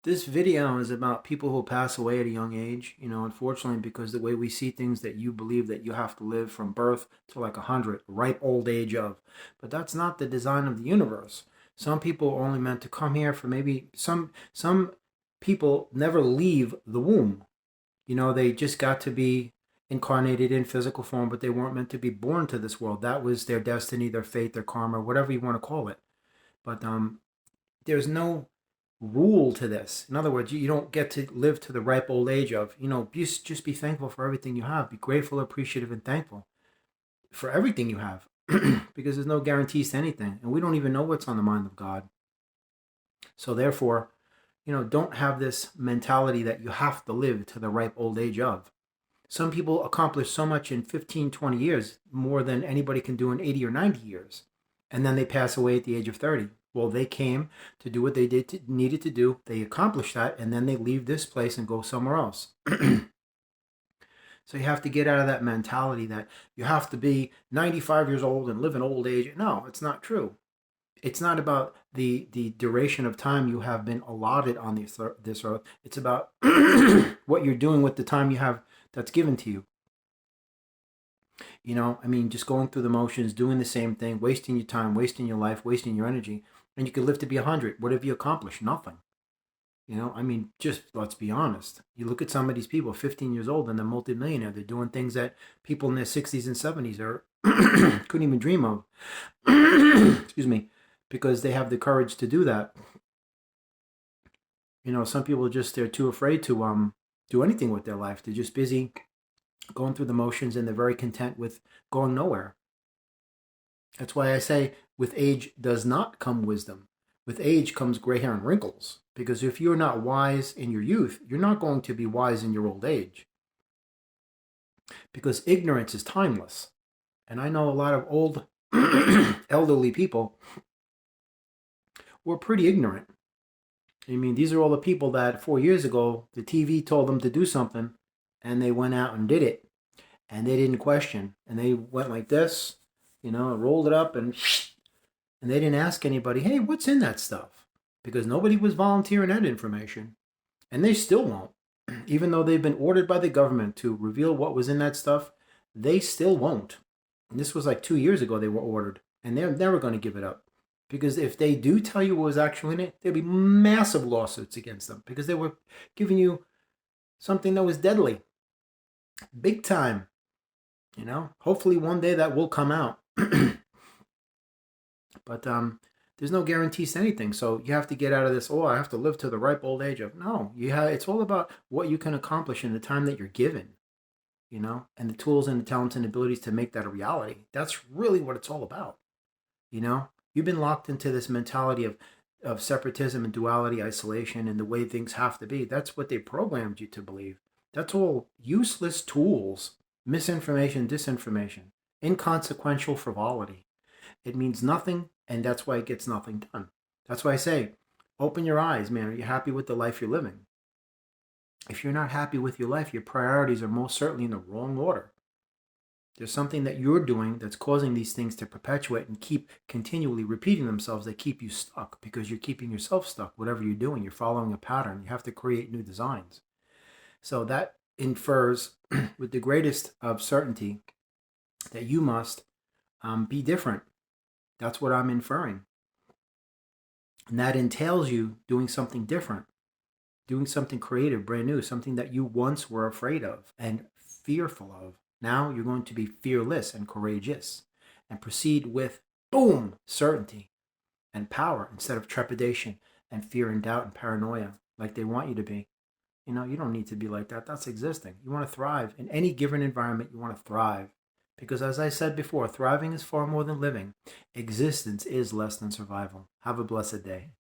This video is about people who pass away at a young age, unfortunately, because the way we see things that you believe that you have to live from birth to like 100, ripe old age of. But that's not the design of the universe. Some people are only meant to come here for maybe some people never leave the womb. They just got to be incarnated in physical form, but they weren't meant to be born to this world. That was their destiny, their fate, their karma, whatever you want to call it. But there's no rule to this. In other words, you don't get to live to the ripe old age of, just be thankful for everything you have. Be grateful, appreciative, and thankful for everything you have because there's no guarantees to anything. And we don't even know what's on the mind of God. So therefore, don't have this mentality that you have to live to the ripe old age of. Some people accomplish so much in 15, 20 years, more than anybody can do in 80 or 90 years. And then they pass away at the age of 30. Well, they came to do what they needed to do. They accomplished that, and then they leave this place and go somewhere else. So you have to get out of that mentality that you have to be 95 years old and live in old age. No, it's not true. It's not about the duration of time you have been allotted on this earth. It's about what you're doing with the time you have that's given to you. Just going through the motions, doing the same thing, wasting your time, wasting your life, wasting your energy. And you could live to be 100. What have you accomplished? Nothing. Just let's be honest. You look at some of these people, 15 years old, and they're multimillionaire. They're doing things that people in their 60s and 70s are couldn't even dream of. Excuse me. Because they have the courage to do that. Some people they're too afraid to do anything with their life. They're just busy going through the motions, and they're very content with going nowhere. That's why I say with age does not come wisdom. With age comes gray hair and wrinkles. Because if you're not wise in your youth, you're not going to be wise in your old age. Because ignorance is timeless. And I know a lot of old elderly people who are pretty ignorant. These are all the people that 4 years ago, the TV told them to do something, and they went out and did it. And they didn't question. And they went like this, rolled it up, and they didn't ask anybody, hey, what's in that stuff? Because nobody was volunteering that information. And they still won't. Even though they've been ordered by the government to reveal what was in that stuff, they still won't. And this was like 2 years ago they were ordered. And they're never going to give it up. Because if they do tell you what was actually in it, there'll be massive lawsuits against them. Because they were giving you something that was deadly. Big time. Hopefully one day that will come out. But there's no guarantees to anything. So you have to get out of this, I have to live to the ripe old age of. No, it's all about what you can accomplish in the time that you're given, and the tools and the talents and abilities to make that a reality. That's really what it's all about. You've been locked into this mentality of separatism and duality, isolation, and the way things have to be. That's what they programmed you to believe. That's all useless tools, misinformation, disinformation, inconsequential frivolity. It means nothing, and that's why it gets nothing done. That's why I say, open your eyes, man. Are you happy with the life you're living? If you're not happy with your life, your priorities are most certainly in the wrong order. There's something that you're doing that's causing these things to perpetuate and keep continually repeating themselves that keep you stuck because you're keeping yourself stuck. Whatever you're doing, you're following a pattern. You have to create new designs. So that infers with the greatest of certainty that you must be different. That's what I'm inferring. And that entails you doing something different, doing something creative, brand new, something that you once were afraid of and fearful of. Now you're going to be fearless and courageous and proceed with, boom, certainty and power instead of trepidation and fear and doubt and paranoia like they want you to be. You don't need to be like that. That's existing. You want to thrive. In any given environment, you want to thrive. Because as I said before, thriving is far more than living. Existence is less than survival. Have a blessed day.